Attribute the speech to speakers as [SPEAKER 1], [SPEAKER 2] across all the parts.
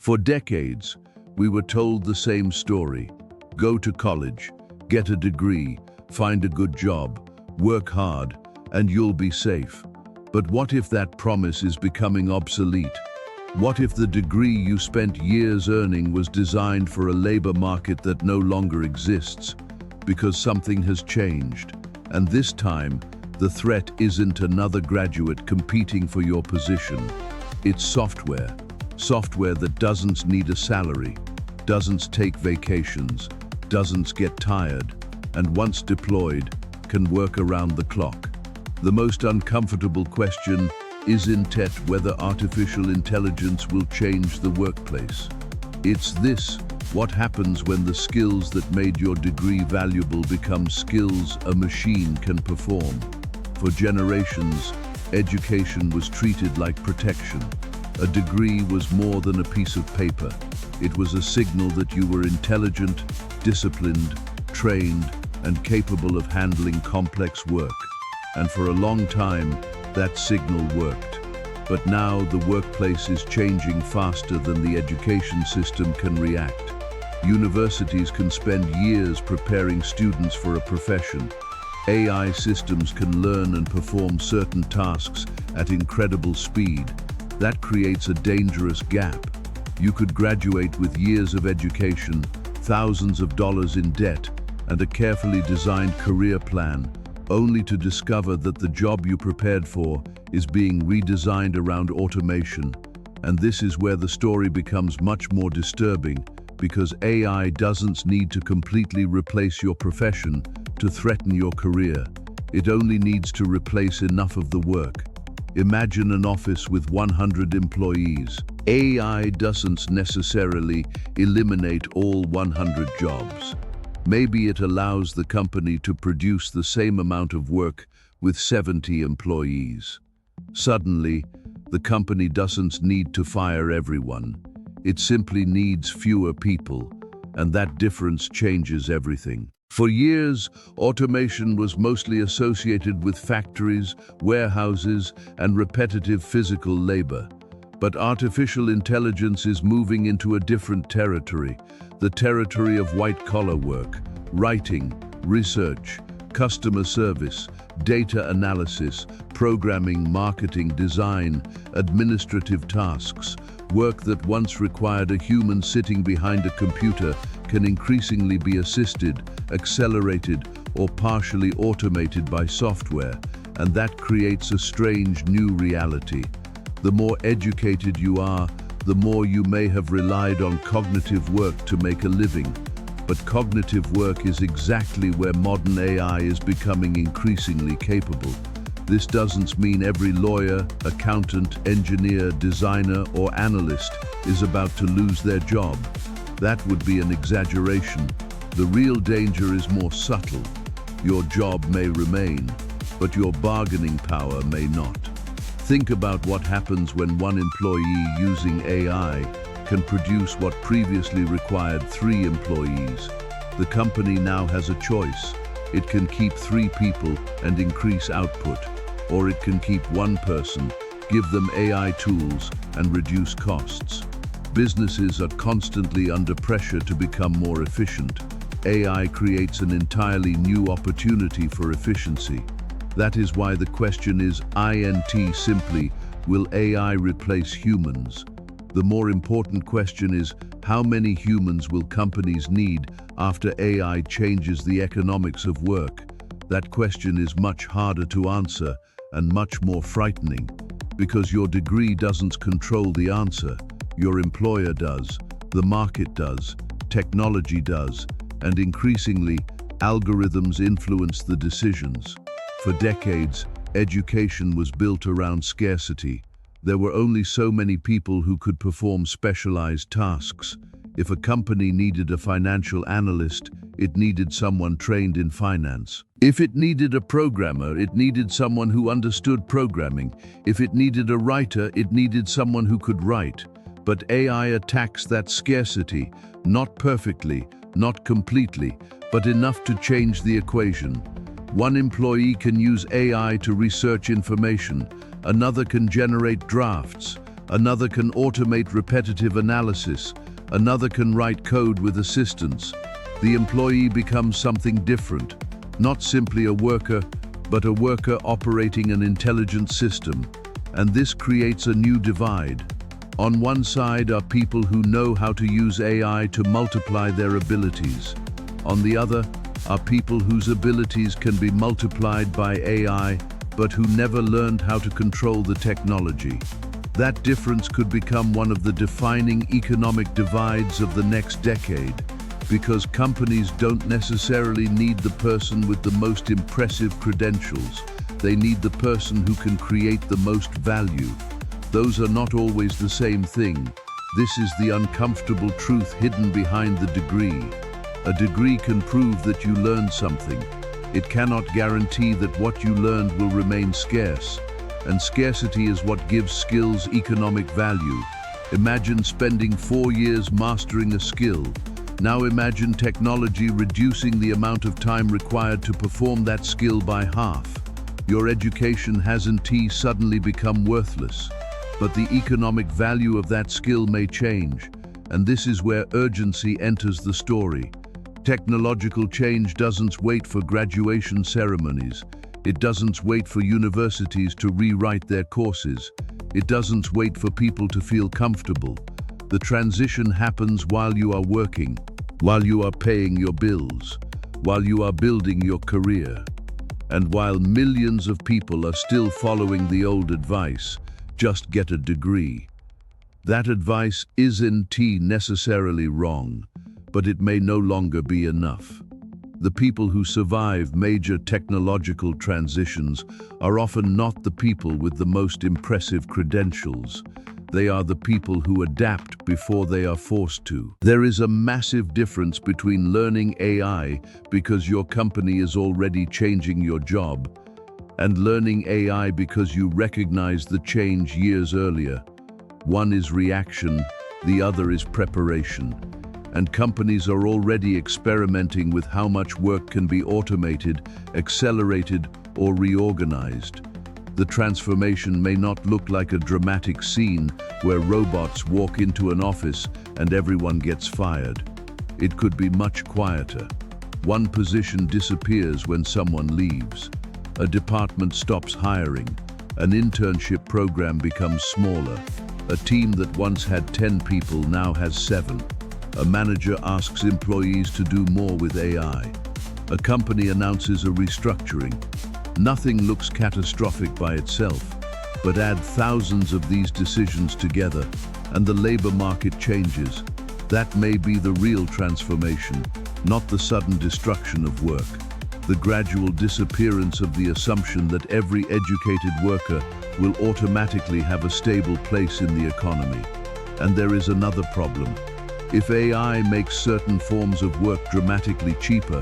[SPEAKER 1] For decades, we were told the same story. Go to college, get a degree, find a good job, work hard, and you'll be safe. But what if that promise is becoming obsolete? What if the degree you spent years earning was designed for a labor market that no longer exists? Because something has changed. And this time, the threat isn't another graduate competing for your position. It's software. Software that doesn't need a salary, doesn't take vacations, doesn't get tired, and once deployed, can work around the clock. The most uncomfortable question isn't whether artificial intelligence will change the workplace. It's this: what happens when the skills that made your degree valuable become skills a machine can perform? For generations, education was treated like protection. A degree was more than a piece of paper. It was a signal that you were intelligent, disciplined, trained, and capable of handling complex work. And for a long time, that signal worked. But now the workplace is changing faster than the education system can react. Universities can spend years preparing students for a profession. AI systems can learn and perform certain tasks at incredible speed. That creates a dangerous gap. You could graduate with years of education, thousands of dollars in debt, and a carefully designed career plan, only to discover that the job you prepared for is being redesigned around automation. And this is where the story becomes much more disturbing, because AI doesn't need to completely replace your profession to threaten your career. It only needs to replace enough of the work. Imagine an office with 100 employees. AI doesn't necessarily eliminate all 100 jobs. Maybe it allows the company to produce the same amount of work with 70 employees. Suddenly, the company doesn't need to fire everyone. It simply needs fewer people, and that difference changes everything. For years, automation was mostly associated with factories, warehouses, and repetitive physical labor. But artificial intelligence is moving into a different territory, the territory of white-collar work, writing, research, customer service, data analysis, programming, marketing, design, administrative tasks. Work that once required a human sitting behind a computer can increasingly be assisted, accelerated, or partially automated by software, and that creates a strange new reality. The more educated you are, the more you may have relied on cognitive work to make a living. But cognitive work is exactly where modern AI is becoming increasingly capable. This doesn't mean every lawyer, accountant, engineer, designer, or analyst is about to lose their job. That would be an exaggeration. The real danger is more subtle. Your job may remain, but your bargaining power may not. Think about what happens when one employee using AI can produce what previously required 3 employees. The company now has a choice. It can keep 3 people and increase output, or it can keep 1 person, give them AI tools, and reduce costs. Businesses are constantly under pressure to become more efficient. AI creates an entirely new opportunity for efficiency. That is why the question is simply, will AI replace humans? The more important question is, how many humans will companies need after AI changes the economics of work? That question is much harder to answer and much more frightening, because your degree doesn't control the answer. Your employer does, the market does, technology does, and increasingly, algorithms influence the decisions. For decades, education was built around scarcity. There were only so many people who could perform specialized tasks. If a company needed a financial analyst, it needed someone trained in finance. If it needed a programmer, it needed someone who understood programming. If it needed a writer, it needed someone who could write. But AI attacks that scarcity, not perfectly, not completely, but enough to change the equation. One employee can use AI to research information, another can generate drafts, Another can automate repetitive analysis. Another can write code with assistance. The employee becomes something different, not simply a worker, but a worker operating an intelligent system. And this creates a new divide. On one side are people who know how to use AI to multiply their abilities. On the other are people whose abilities can be multiplied by AI, but who never learned how to control the technology. That difference could become one of the defining economic divides of the next decade, because companies don't necessarily need the person with the most impressive credentials. They need the person who can create the most value. Those are not always the same thing. This is the uncomfortable truth hidden behind the degree. A degree can prove that you learned something. It cannot guarantee that what you learned will remain scarce. And scarcity is what gives skills economic value. Imagine spending 4 years mastering a skill. Now imagine technology reducing the amount of time required to perform that skill by half. Your education hasn't suddenly become worthless, but the economic value of that skill may change, and this is where urgency enters the story. Technological change doesn't wait for graduation ceremonies. It doesn't wait for universities to rewrite their courses. It doesn't wait for people to feel comfortable. The transition happens while you are working, while you are paying your bills, while you are building your career, and while millions of people are still following the old advice, just get a degree. That advice isn't necessarily wrong, but it may no longer be enough. The people who survive major technological transitions are often not the people with the most impressive credentials. They are the people who adapt before they are forced to. There is a massive difference between learning AI because your company is already changing your job, and learning AI because you recognize the change years earlier. One is reaction, the other is preparation. And companies are already experimenting with how much work can be automated, accelerated, or reorganized. The transformation may not look like a dramatic scene where robots walk into an office and everyone gets fired. It could be much quieter. One position disappears when someone leaves. A department stops hiring. An internship program becomes smaller. A team that once had 10 people now has 7. A manager asks employees to do more with AI. A company announces a restructuring. Nothing looks catastrophic by itself, but add thousands of these decisions together, and the labor market changes. That may be the real transformation, not the sudden destruction of work. The gradual disappearance of the assumption that every educated worker will automatically have a stable place in the economy. And there is another problem. If AI makes certain forms of work dramatically cheaper,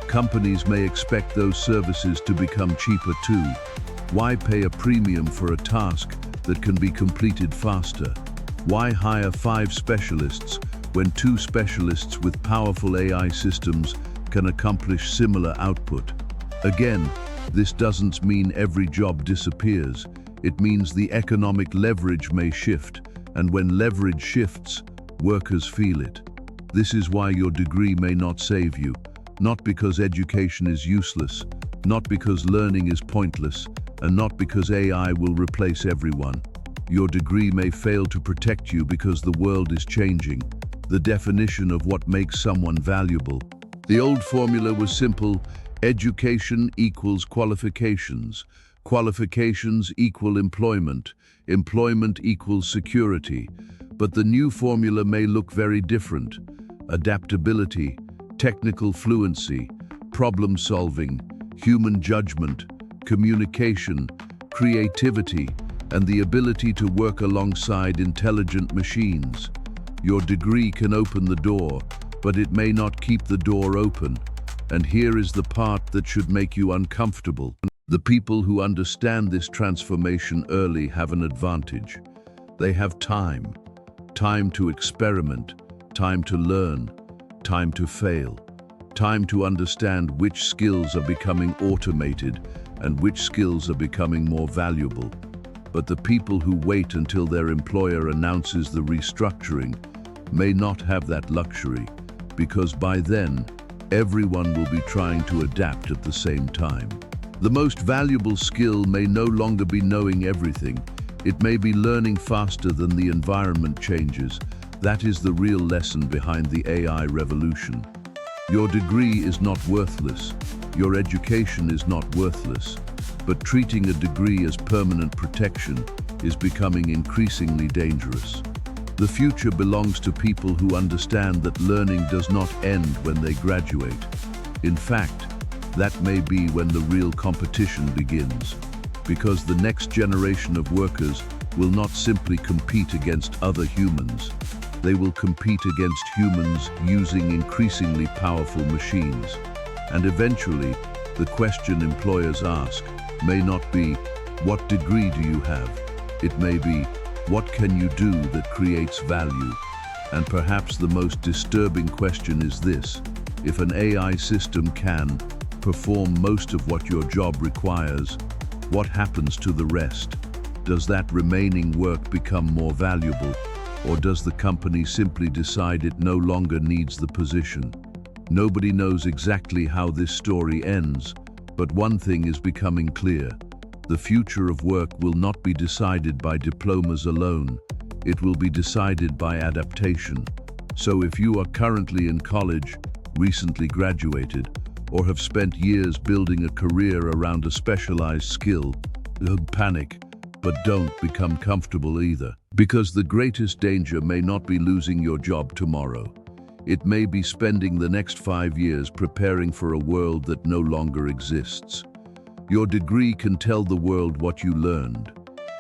[SPEAKER 1] companies may expect those services to become cheaper too. Why pay a premium for a task that can be completed faster? Why hire 5 specialists when 2 specialists with powerful AI systems can accomplish similar output? Again, this doesn't mean every job disappears. It means the economic leverage may shift, and when leverage shifts, workers feel it. This is why your degree may not save you, not because education is useless, not because learning is pointless, and not because AI will replace everyone. Your degree may fail to protect you because the world is changing. The definition of what makes someone valuable. The old formula was simple: education equals qualifications. Qualifications equal employment. Employment equals security. But the new formula may look very different. Adaptability, technical fluency, problem solving, human judgment, communication, creativity, and the ability to work alongside intelligent machines. Your degree can open the door, but it may not keep the door open. And here is the part that should make you uncomfortable. The people who understand this transformation early have an advantage. They have time. Time to experiment, time to learn, time to fail, time to understand which skills are becoming automated and which skills are becoming more valuable. But the people who wait until their employer announces the restructuring may not have that luxury, because by then, everyone will be trying to adapt at the same time. The most valuable skill may no longer be knowing everything. It may be learning faster than the environment changes. That is the real lesson behind the AI revolution. Your degree is not worthless. Your education is not worthless. But treating a degree as permanent protection is becoming increasingly dangerous. The future belongs to people who understand that learning does not end when they graduate. In fact, that may be when the real competition begins, because the next generation of workers will not simply compete against other humans. They will compete against humans using increasingly powerful machines. And eventually, the question employers ask may not be, "What degree do you have?" It may be, "What can you do that creates value?" And perhaps the most disturbing question is this: if an AI system can perform most of what your job requires, what happens to the rest? Does that remaining work become more valuable, or does the company simply decide it no longer needs the position? Nobody knows exactly how this story ends, but one thing is becoming clear. The future of work will not be decided by diplomas alone. It will be decided by adaptation. So if you are currently in college, recently graduated, or have spent years building a career around a specialized skill, don't panic, but don't become comfortable either. Because the greatest danger may not be losing your job tomorrow. It may be spending the next 5 years preparing for a world that no longer exists. Your degree can tell the world what you learned.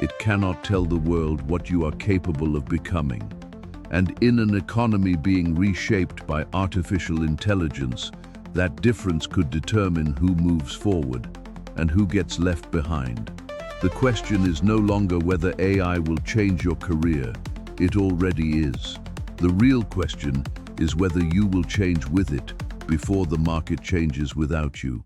[SPEAKER 1] It cannot tell the world what you are capable of becoming. And in an economy being reshaped by artificial intelligence, that difference could determine who moves forward and who gets left behind. The question is no longer whether AI will change your career. It already is. The real question is whether you will change with it before the market changes without you.